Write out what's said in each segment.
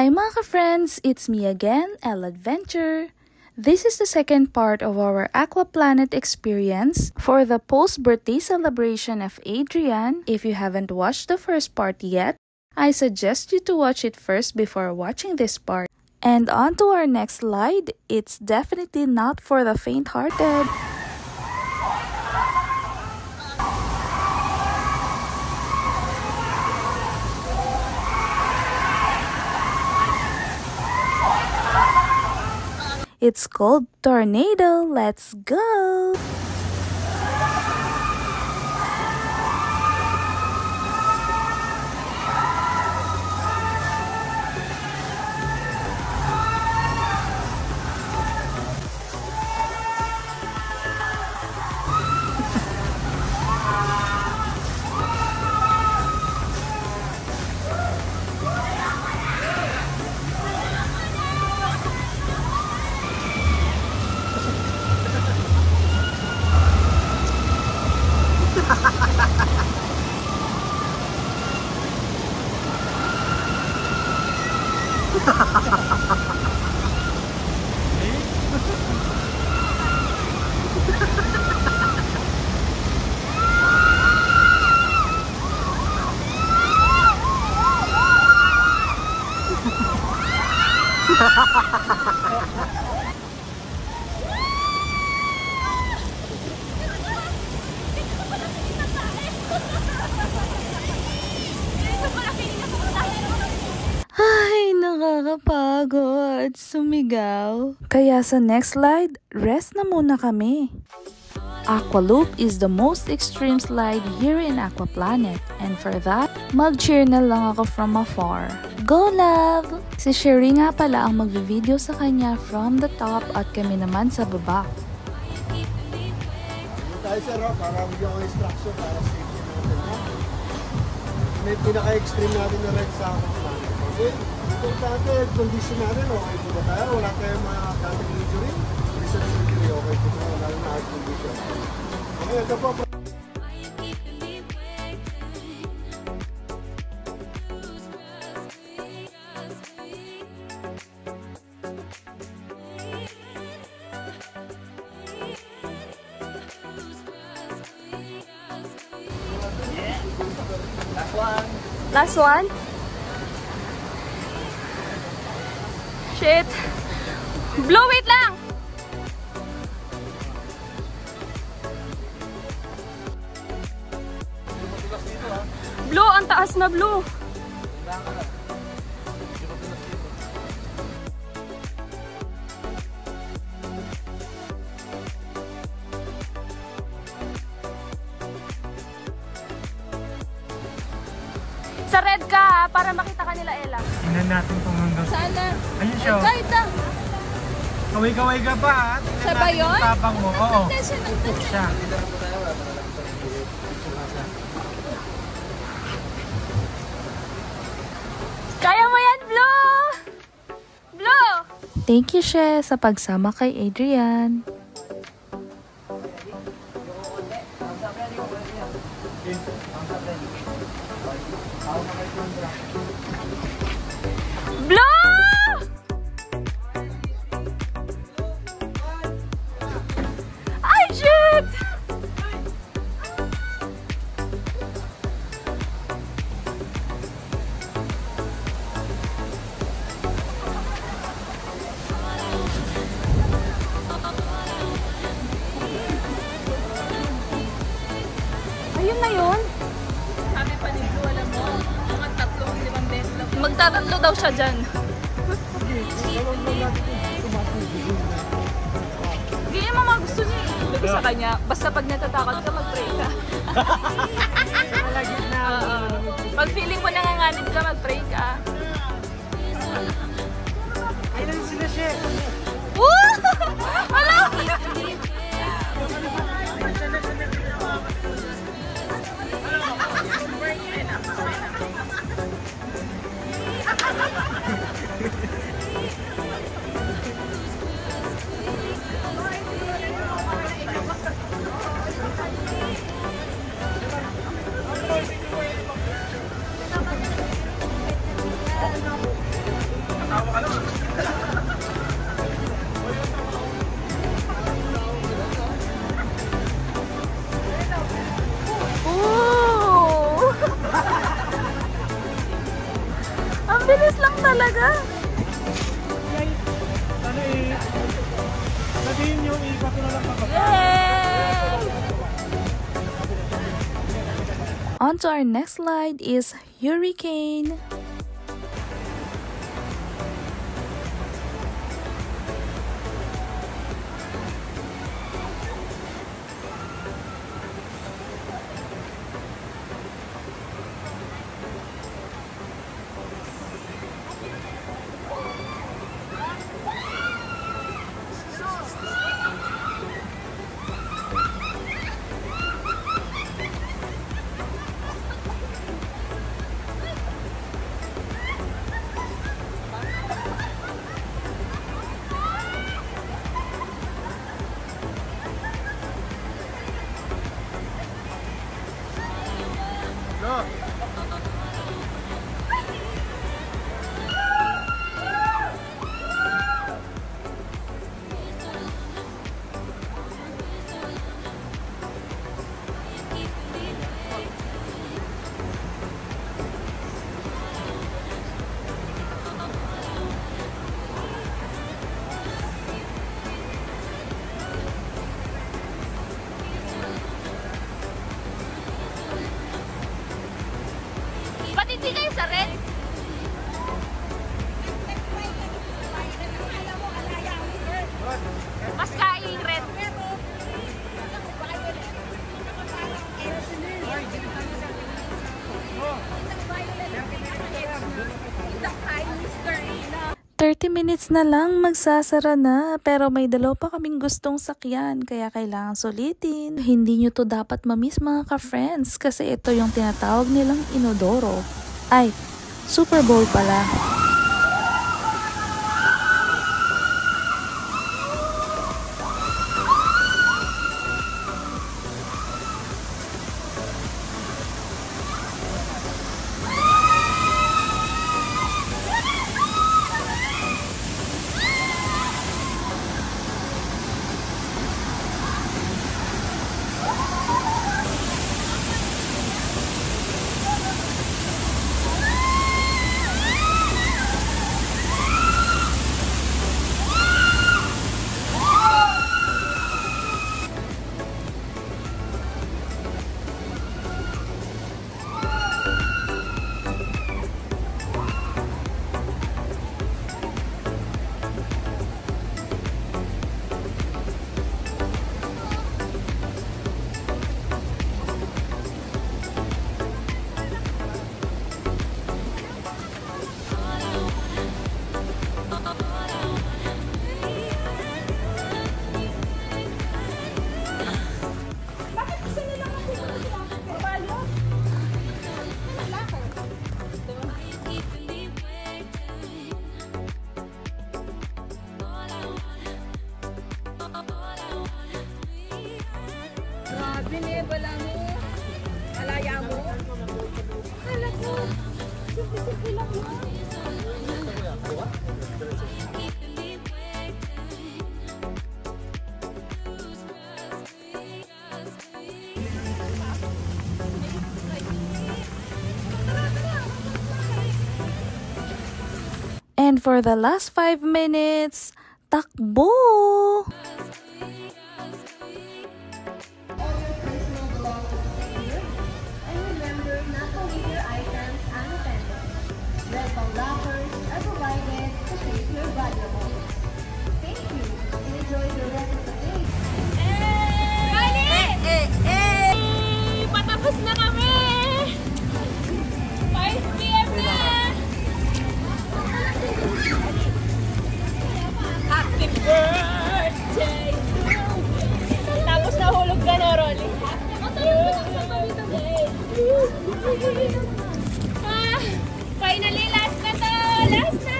Hi mga ka-friends! It's me again, Elle Adventure. This is the second part of our Aquaplanet experience for the post-birthday celebration of Adrian. If you haven't watched the first part yet, I suggest you to watch it first before watching this part. And on to our next slide, it's definitely not for the faint-hearted. It's called Tornado. Let's go! Ay, nakakapagod. Sumigaw. Kaya sa next slide, rest na muna kami. Aqualoop is the most extreme slide here in Aquaplanet. And for that, mag-cheer na lang ako from afar. Go, love! Si Sherry nga pala ang mag-video sa kanya from the top at kami naman sa baba. Tayo sir, para bigyan ko instruction para safety natin. May pinaka-extreme natin na red sa Aquaplanet. Okay? Importante, condition natin, okay po ba tayo? Wala tayong mga catering injury? Recent surgery, okay po tayo. Lalo na heart condition. Okay, ito po. Last one. Shit. Blow it lang. Blow, ang taas na blow. Sa red ka ha, para makita ka nila, Ella. Tingnan natin kung hanggang... Saan na? Ayun siya. Kahit lang. Kaway-kaway ka pa ha. Tingnan Siya ba natin yun? yung tapang mo. Oo. Nandun Siya. Kaya mo yan, Blue! Blue! Thank you, She, sa pagsama kay Adrian. Blue! Ay, shit! Ayun na yun. Sabi pa ni Blue, alam mo, mga 3-5 beses lang. Magtatatlo daw siya dyan. Hindi mo mga gusto niya. Sabi sa kanya, basta pag natatakot ka, mag-pray ka. Pag feeling mo nanganganib ka, mag-pray ka. Ayun sila siya. Woo! Wala! talaga. Ano eh? Sabihin nyo, ikot na lang kapag. Yay! On to our next slide is Hurricane. Ba't hindi kayo sa red? Mas kaing red. Mister 30 minutes na lang magsasara na, pero may dalaw pa kaming gustong sakyan kaya kailangan sulitin. Hindi nyo to dapat mamiss mga ka-friends kasi ito yung tinatawag nilang inodoro. Ay, Super Bowl pala. Binibala mo. Alaya mo. Akala ko. Simple lang mo. And for the last 5 minutes, takbo! Patapos na kami! 5 PM na! Happy birthday! Tapos nahulog ka na, Rolly. Finally, last na to! Last na!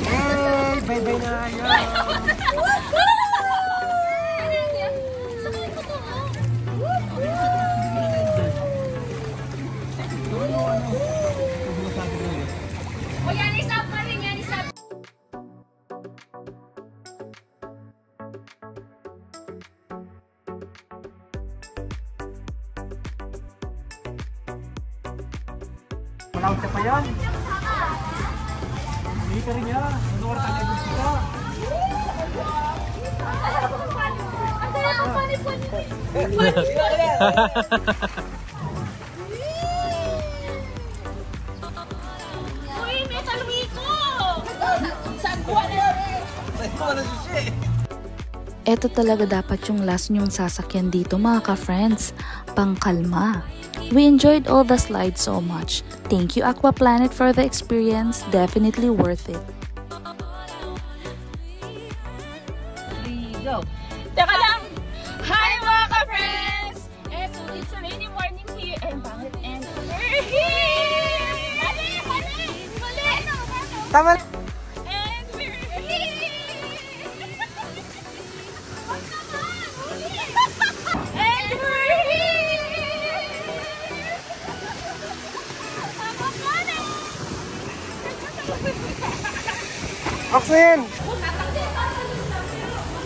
Hey! Bye-bye na kayo! O yan, isa pa rin yan, isa. Malawit pa yan. Hindi ka rin niya. Ano ka rin kita? Uy, may kalwi ko! Saan ko na? Ito talaga dapat yung last nyong sasakyan dito mga ka-friends, pangkalma. We enjoyed all the slides so much. Thank you Aqua Planet for the experience, definitely worth it. Go! Teka lang! Hi mga ka-friends! So it's a rainy morning here and bakit and we're here! Mali! Mali! Mali! Tama. And we're here! And we're here! Oxen!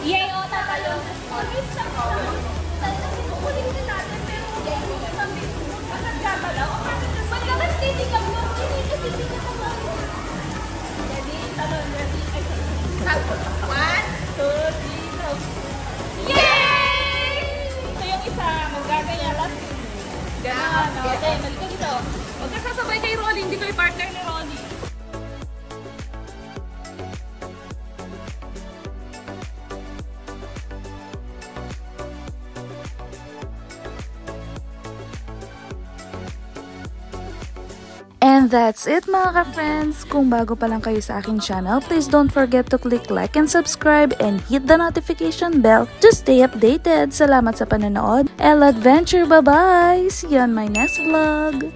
Yay! O, tatalon! Always lang ako. Kukunin din natin pero yay! Kami nagkabalaw. Ba't ka ba titigam mo? Hindi kasi titigam mo. Ready? Talon, ready? One, two, three, go! Yay! Ito yung isa. Magagaya last. Ganon. Okay, mali ka dito. Huwag ka sasabay kay Rolly. Hindi ko yung partner ni Rolly. And that's it mga ka-friends! Kung bago pa lang kayo sa aking channel, please don't forget to click like and subscribe and hit the notification bell to stay updated. Salamat sa panonood. Ella Adventure, bye-bye! See you on my next vlog!